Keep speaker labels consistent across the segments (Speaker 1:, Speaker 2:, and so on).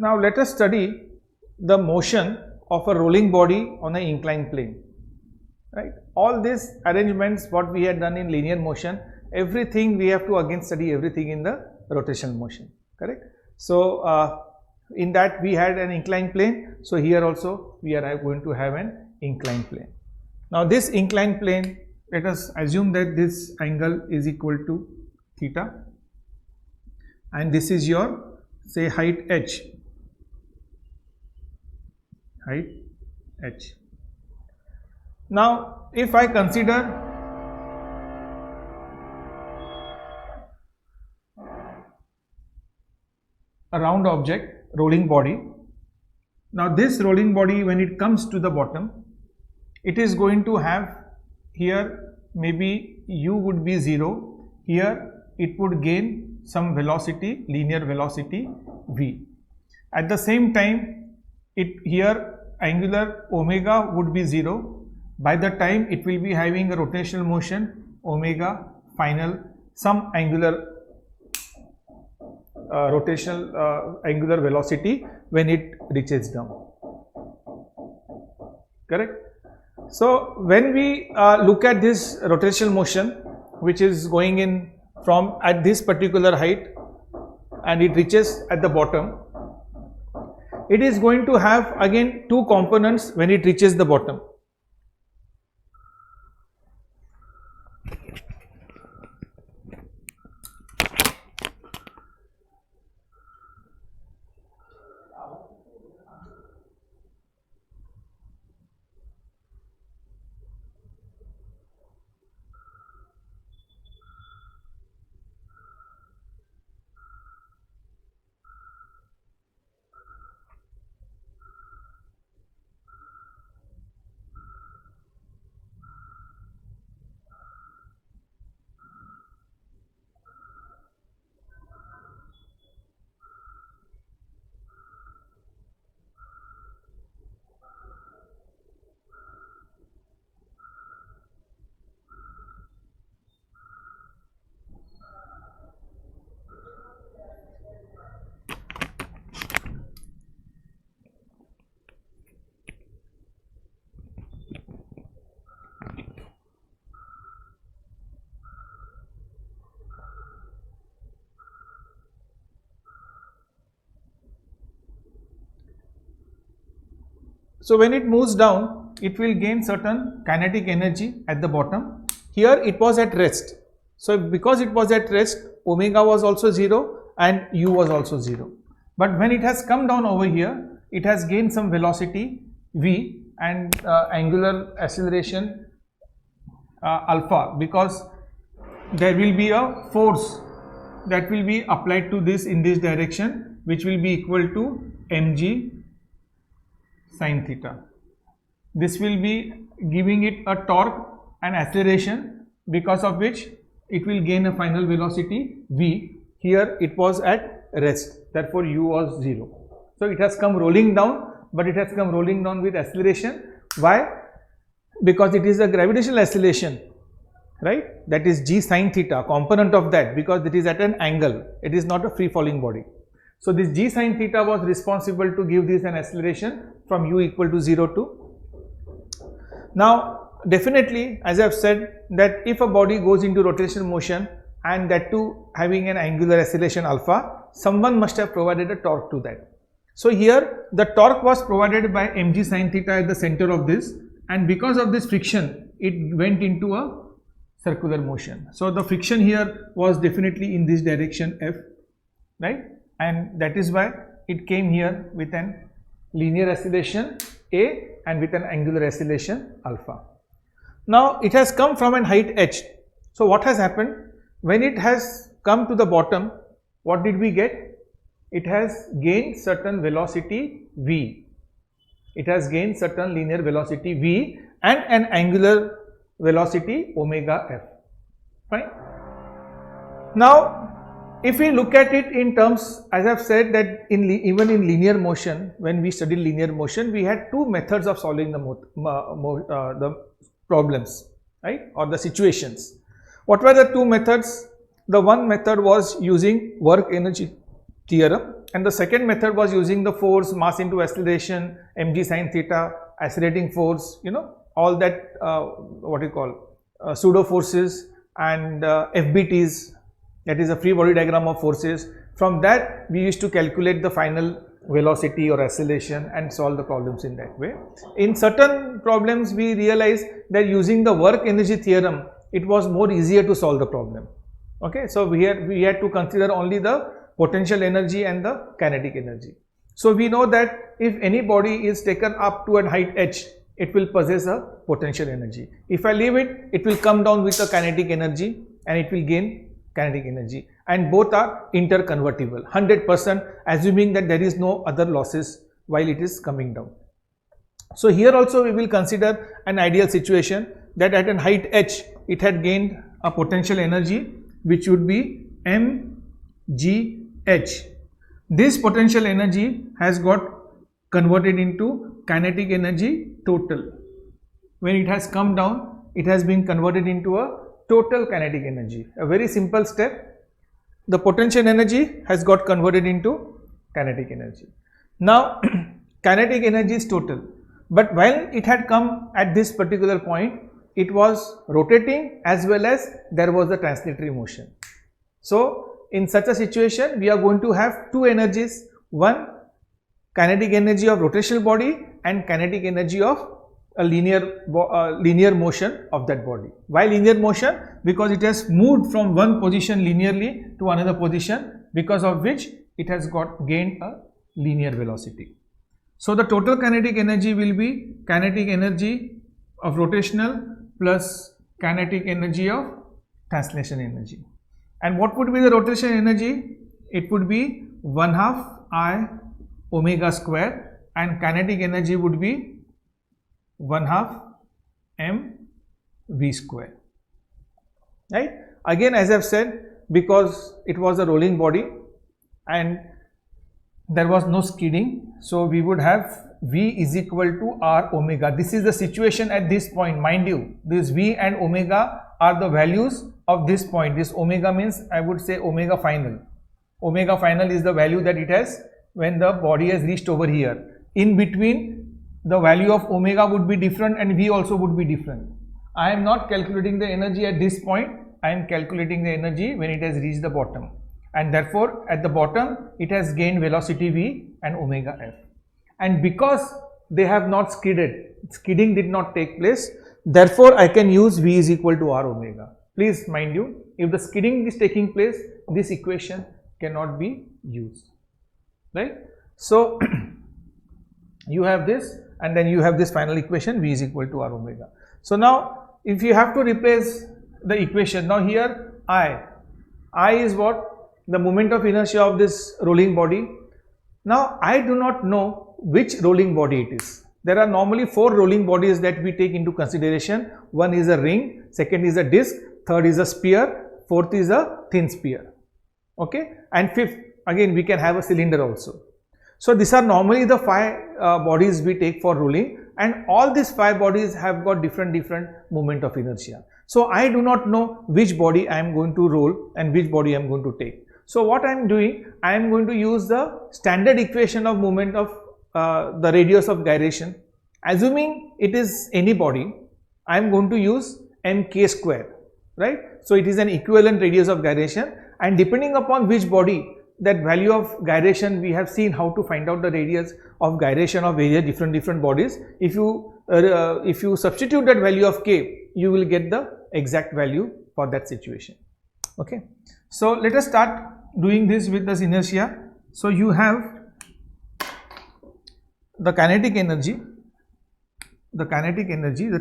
Speaker 1: Now let us study the motion of a rolling body on an inclined plane, right? All these arrangements what we had done in linear motion, everything we have to again study everything in the rotational motion, correct? So in that we had an inclined plane, so here also we are going to have an inclined plane. Now this inclined plane, let us assume that this angle is equal to theta, and this is your, say, height h, height h. Now if I consider a round object, rolling body. Now this rolling body, when it comes to the bottom, it is going to have here maybe u would be 0, here it would gain some velocity, linear velocity v. At the same time, here angular omega would be 0. By the time it will be having a rotational motion, omega final, some angular rotational angular velocity when it reaches down, correct? So when we look at this rotational motion which is going in from at this particular height and it reaches at the bottom, it is going to have again two components when it reaches the bottom. So when it moves down, it will gain certain kinetic energy at the bottom. Here it was at rest. So because it was at rest, omega was also 0 and u was also 0. But when it has come down over here, it has gained some velocity v and angular acceleration alpha, because there will be a force that will be applied to this in this direction, which will be equal to mg sin theta. This will be giving it a torque and acceleration, because of which it will gain a final velocity v. Here it was at rest, therefore u was 0. So it has come rolling down, but it has come rolling down with acceleration. Why? Because it is a gravitational acceleration, right? That is g sin theta, component of that, because it is at an angle, it is not a free falling body. So this g sin theta was responsible to give this an acceleration from u equal to 0 to. Now definitely, as I have said, that if a body goes into rotational motion and that too having an angular acceleration alpha, someone must have provided a torque to that. So here the torque was provided by mg sin theta at the center of this, and because of this friction it went into a circular motion. So the friction here was definitely in this direction f, right? And that is why it came here with an linear acceleration a and with an angular acceleration alpha. Now it has come from an height h. So what has happened? When it has come to the bottom, what did we get? It has gained certain velocity v. It has gained certain linear velocity v and an angular velocity omega f. Fine. Now if we look at it in terms, as I have said, that even in linear motion, when we studied linear motion, we had two methods of solving the problems, right, or the situations. What were the two methods? The one method was using work energy theorem. And the second method was using the force, mass into acceleration, mg sin theta, accelerating force, all that what you call pseudo forces and FBTs, that is a free body diagram of forces. From that we used to calculate the final velocity or acceleration and solve the problems in that way. In certain problems we realized that using the work energy theorem, it was more easier to solve the problem. Okay, so we had to consider only the potential energy and the kinetic energy. So we know that if any body is taken up to a height h, it will possess a potential energy. If I leave it, it will come down with a kinetic energy and it will gain kinetic energy, and both are interconvertible 100%, assuming that there is no other losses while it is coming down. So here also we will consider an ideal situation that at an height h, it had gained a potential energy which would be mgh. This potential energy has got converted into kinetic energy total. When it has come down, it has been converted into a total kinetic energy. A very simple step. The potential energy has got converted into kinetic energy. Now kinetic energy is total, but while it had come at this particular point, it was rotating as well as there was a translatory motion. So in such a situation, we are going to have two energies, one kinetic energy of rotational body and kinetic energy of a linear motion of that body. Why linear motion? Because it has moved from one position linearly to another position, because of which it has got gained a linear velocity. So the total kinetic energy will be kinetic energy of rotational plus kinetic energy of translation energy. And what would be the rotation energy? It would be 1/2 I omega square, and kinetic energy would be 1/2 m v square, right? Again, as I have said, because it was a rolling body and there was no skidding, so we would have v is equal to r omega. This is the situation at this point. Mind you, this v and omega are the values of this point. This omega means, I would say, omega final. Omega final is the value that it has when the body has reached over here. In between, the value of omega would be different and v also would be different. I am not calculating the energy at this point. I am calculating the energy when it has reached the bottom, and therefore at the bottom it has gained velocity v and omega f. And because they have not skidded, skidding did not take place, therefore I can use v is equal to r omega. Please mind you, if the skidding is taking place, this equation cannot be used, right? So you have this, and then you have this final equation, v is equal to r omega. So now if you have to replace the equation, now here I is what? The moment of inertia of this rolling body. Now I do not know which rolling body it is. There are normally 4 rolling bodies that we take into consideration. One is a ring, second is a disc, third is a sphere, fourth is a thin sphere, okay, and fifth again we can have a cylinder also. So these are normally the 5 bodies we take for rolling, and all these 5 bodies have got different moment of inertia. So I do not know which body I am going to roll and which body I am going to take. So what I am doing, I am going to use the standard equation of moment of the radius of gyration. Assuming it is any body, I am going to use mk square, right? So it is an equivalent radius of gyration, and depending upon which body, that value of gyration, we have seen how to find out the radius of gyration of various different bodies. If you substitute that value of k, you will get the exact value for that situation. Okay, so let us start doing this with this inertia. So you have the kinetic energy, the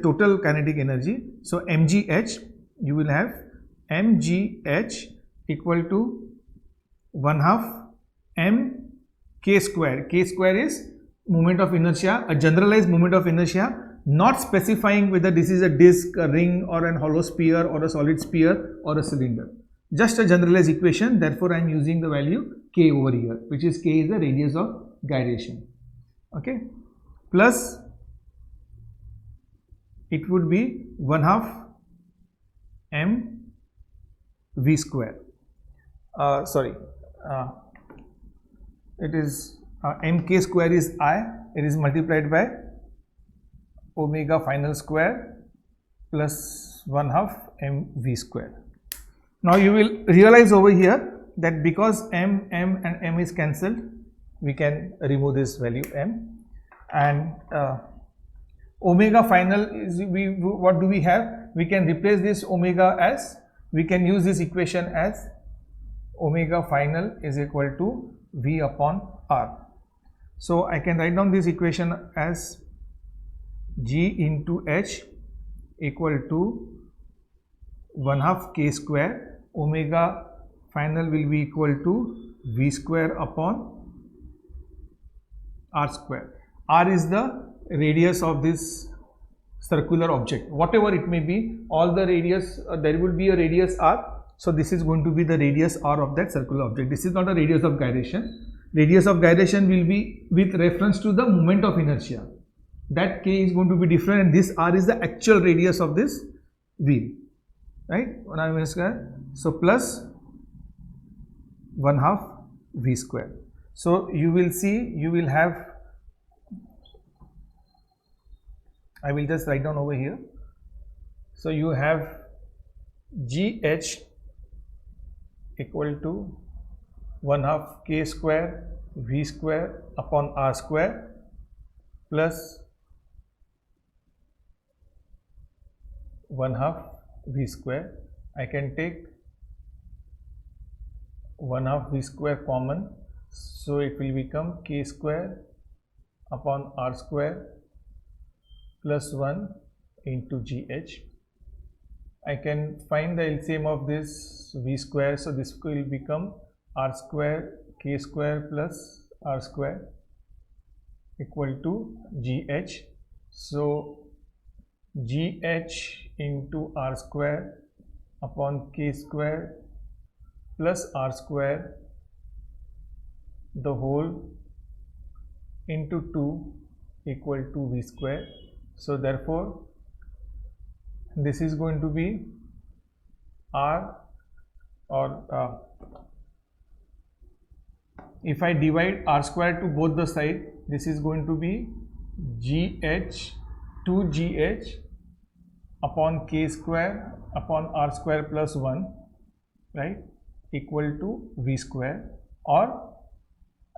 Speaker 1: total kinetic energy. So mgh, you will have mgh equal to 1/2 m k square. K square is moment of inertia, a generalized moment of inertia, not specifying whether this is a disc, a ring, or an hollow sphere, or a solid sphere, or a cylinder. Just a generalized equation. Therefore I am using the value k over here, which is k is the radius of gyration, okay, plus it would be 1/2 m v square. it is mk square is I, it is multiplied by omega final square plus 1/2 mv square. Now you will realize over here that because m and m is cancelled, we can remove this value m, and omega final is, what do we have? We can replace this omega as, we can use this equation as omega final is equal to v upon r. So I can write down this equation as g into h equal to 1/2 k square, omega final will be equal to v square upon r square. R is the radius of this circular object, whatever it may be, all the radius, there will be a radius r. So this is going to be the radius r of that circular object. This is not a radius of gyration. Radius of gyration will be with reference to the moment of inertia. That k is going to be different, and this r is the actual radius of this wheel, right? 1/2 v square. So plus 1/2 v square. So you will see, you will have, I will just write down over here. So you have GH equal to 1/2 k square v square upon r square plus 1/2 v square. I can take 1/2 v square common, so it will become k square upon r square plus 1 into GH. I can find the LCM of this v square, so this will become r square k square plus r square equal to GH. So GH into r square upon k square plus r square the whole into 2 equal to v square. So therefore this is going to be r, or if I divide r square to both the side, this is going to be GH 2GH upon k square upon r square plus 1, right, equal to v square, or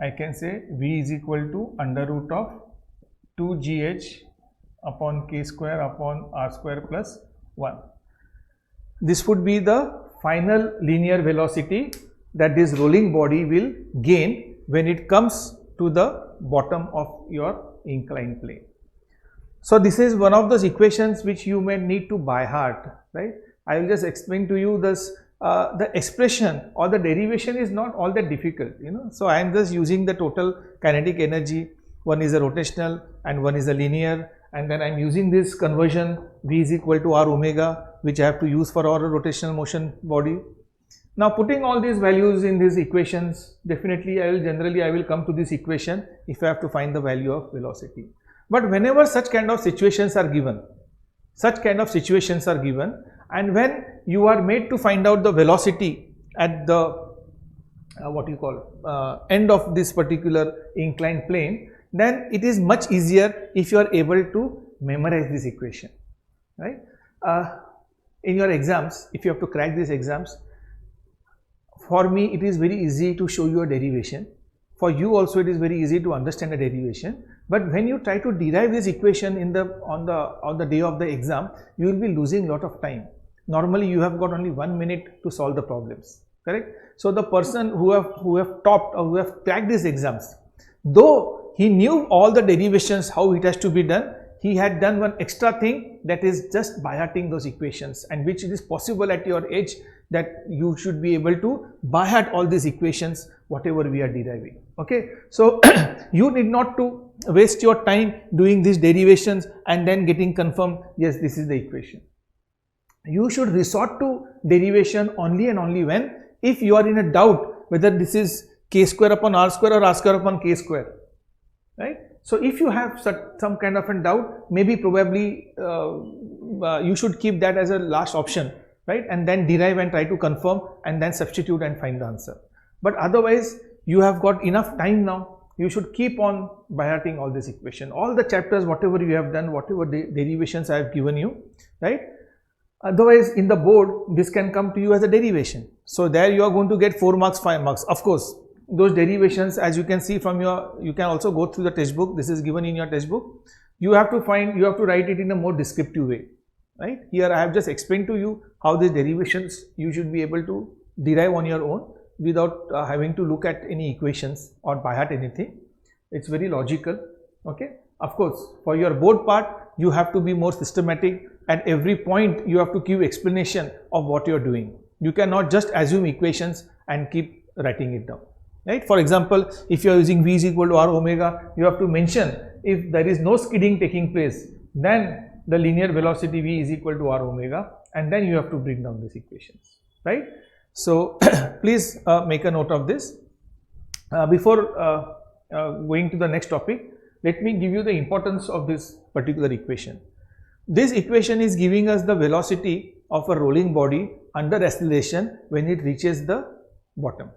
Speaker 1: I can say v is equal to under root of 2GH upon k square upon r square plus 1. This would be the final linear velocity that this rolling body will gain when it comes to the bottom of your inclined plane. So this is one of those equations which you may need to by heart, right? I will just explain to you this. The expression or the derivation is not all that difficult, you know. So I am just using the total kinetic energy. One is a rotational and one is a linear, and then I am using this conversion v is equal to r omega, which I have to use for our rotational motion body. Now putting all these values in these equations, definitely I will come to this equation if I have to find the value of velocity. But whenever such kind of situations are given, and when you are made to find out the velocity at the end of this particular inclined plane, then it is much easier if you are able to memorize this equation, right? In your exams, if you have to crack these exams, for me it is very easy to show you a derivation. For you also it is very easy to understand a derivation. But when you try to derive this equation on the day of the exam, you will be losing a lot of time. Normally you have got only 1 minute to solve the problems, correct? So the person who have topped or who have cracked these exams, though he knew all the derivations, how it has to be done, he had done one extra thing, that is just by hearting those equations, and which it is possible at your age that you should be able to by heart all these equations whatever we are deriving. Okay, so you need not to waste your time doing these derivations and then getting confirmed, yes, this is the equation. You should resort to derivation only and only when, if you are in a doubt whether this is k square upon r square or r square upon k square, right? So if you have some kind of a doubt, maybe probably you should keep that as a last option, right? And then derive and try to confirm and then substitute and find the answer. But otherwise you have got enough time now. You should keep on by hearting all this equation, all the chapters, whatever you have done, whatever derivations I have given you, right? Otherwise, in the board, this can come to you as a derivation. So there you are going to get 4 marks, 5 marks. Of course, those derivations, as you can see from your, you can also go through the textbook. This is given in your textbook. You have to write it in a more descriptive way, right? Here I have just explained to you how these derivations you should be able to derive on your own without having to look at any equations or by heart anything. It's very logical, okay? Of course, for your board part, you have to be more systematic. At every point, you have to give explanation of what you are doing. You cannot just assume equations and keep writing it down, right? For example, if you are using V is equal to R omega, you have to mention if there is no skidding taking place, then the linear velocity V is equal to R omega, and then you have to bring down these equations, right? So please make a note of this. Before going to the next topic, let me give you the importance of this particular equation. This equation is giving us the velocity of a rolling body under acceleration when it reaches the bottom.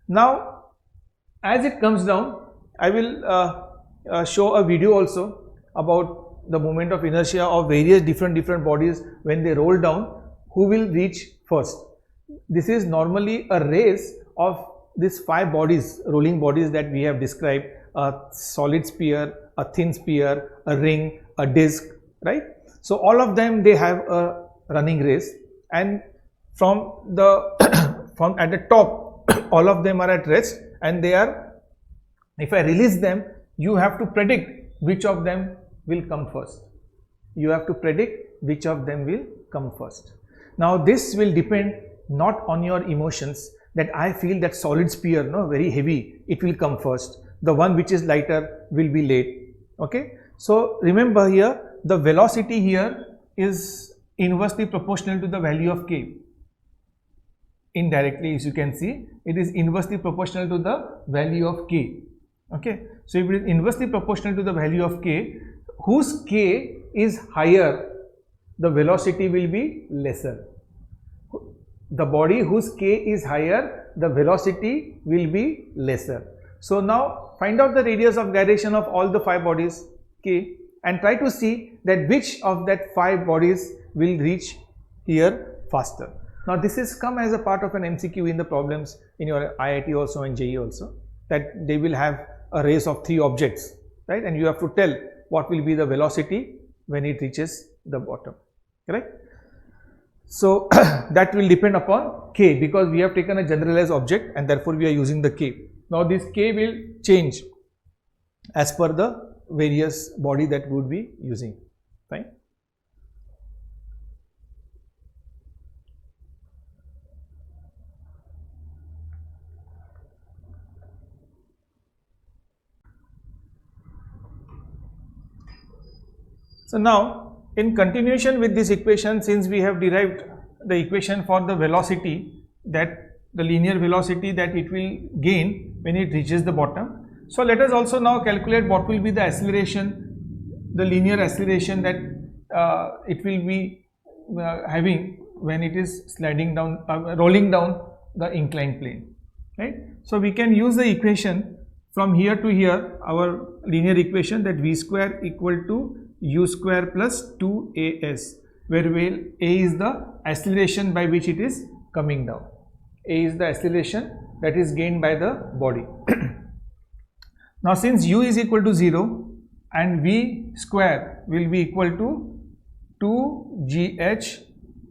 Speaker 1: Now, as it comes down, I will show a video also about the moment of inertia of various different bodies when they roll down, who will reach first. This is normally a race of these 5 bodies, rolling bodies that we have described: a solid sphere, a thin sphere, a ring, a disc, right? So all of them, they have a running race, and from at the top, all of them are at rest, and they are, if I release them, you have to predict which of them will come first. You have to predict which of them will come first. Now this will depend not on your emotions, that I feel that solid sphere, no, very heavy, it will come first. The one which is lighter will be late. Okay. So remember here, the velocity here is inversely proportional to the value of k. Indirectly, as you can see, it is inversely proportional to the value of k. Okay. So if it is inversely proportional to the value of k, whose k is higher, the velocity will be lesser. The body whose k is higher, the velocity will be lesser. So now find out the radius of gyration of all the 5 bodies k, and try to see that which of that 5 bodies will reach here faster. Now this is come as a part of an MCQ in the problems in your IIT also and JEE also, that they will have a race of 3 objects, right? And you have to tell what will be the velocity when it reaches the bottom, correct? So that will depend upon k, because we have taken a generalized object and therefore we are using the k. Now this k will change as per the various body that we would be using, right? So now, in continuation with this equation, since we have derived the equation for the velocity, that the linear velocity that it will gain when it reaches the bottom. So let us also now calculate what will be the acceleration, the linear acceleration that it will be having when it is sliding down, rolling down the inclined plane, right? So we can use the equation from here to here, our linear equation, that v square equal to u square plus 2as, where a is the acceleration by which it is coming down. A is the acceleration that is gained by the body. Now since u is equal to 0 and v square will be equal to 2gh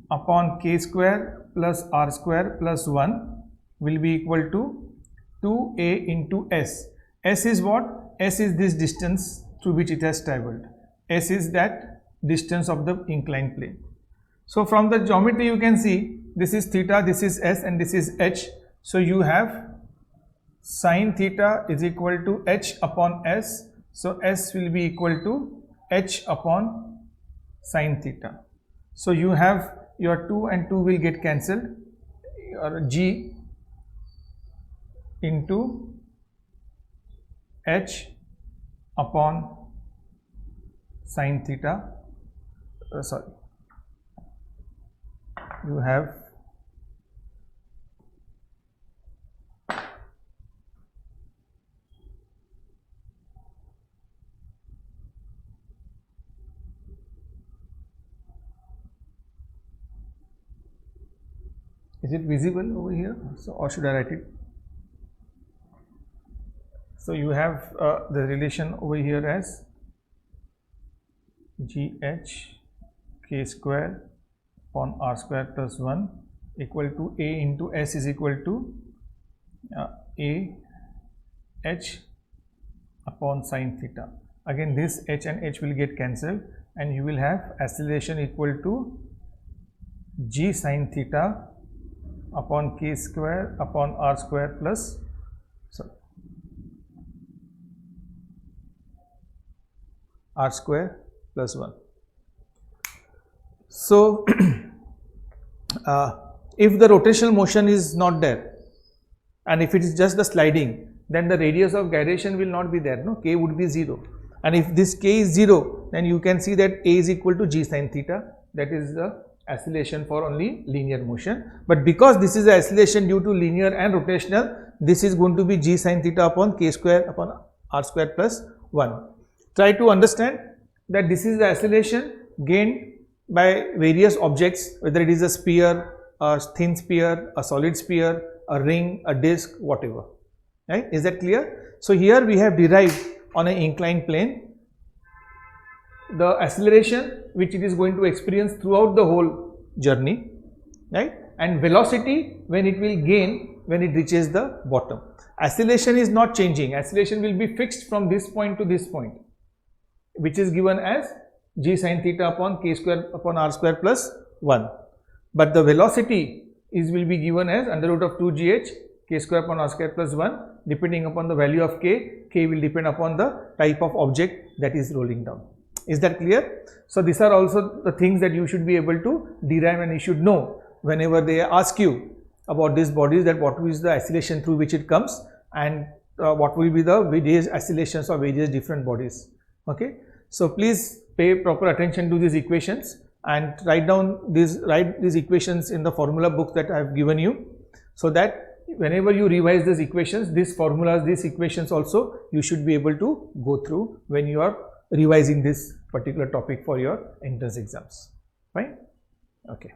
Speaker 1: upon k square plus r square plus 1 will be equal to 2a into s. S is what? S is this distance through which it has travelled. S is that distance of the inclined plane. So from the geometry you can see this is theta, this is s, and this is h. So you have sine theta is equal to h upon s. So s will be equal to h upon sine theta. So you have your 2 and 2 will get cancelled, your g into h upon sine theta, you have Is it visible over here? So, or should I write it? So you have the relation over here as GH k square upon r square plus 1 equal to A into S is equal to A H upon sine theta. Again this H and H will get cancelled and you will have acceleration equal to G sine theta upon k square upon r square plus r square plus 1. So, if the rotational motion is not there and if it is just the sliding, then the radius of gyration will not be there, no, k would be 0, and if this k is 0, then you can see that A is equal to G sin theta, that is the acceleration for only linear motion. But because this is the acceleration due to linear and rotational, this is going to be G sin theta upon k square upon r square plus 1. Try to understand that this is the acceleration gained by various objects, whether it is a sphere, a thin sphere, a solid sphere, a ring, a disc, whatever. Right? Is that clear? So here we have derived on an inclined plane the acceleration which it is going to experience throughout the whole journey, right? And velocity when it will gain when it reaches the bottom. Acceleration is not changing. Acceleration will be fixed from this point to this point, which is given as G sin theta upon k square upon r square plus 1. But the velocity will be given as under root of 2gh k square upon r square plus 1, depending upon the value of k will depend upon the type of object that is rolling down. Is that clear? So these are also the things that you should be able to derive and you should know whenever they ask you about these bodies, that what is the acceleration through which it comes and what will be the various accelerations of various different bodies. Okay. So please pay proper attention to these equations and write these equations in the formula book that I have given you, so that whenever you revise these equations, these formulas, these equations also you should be able to go through when you are revising this particular topic for your entrance exams. Fine? Okay.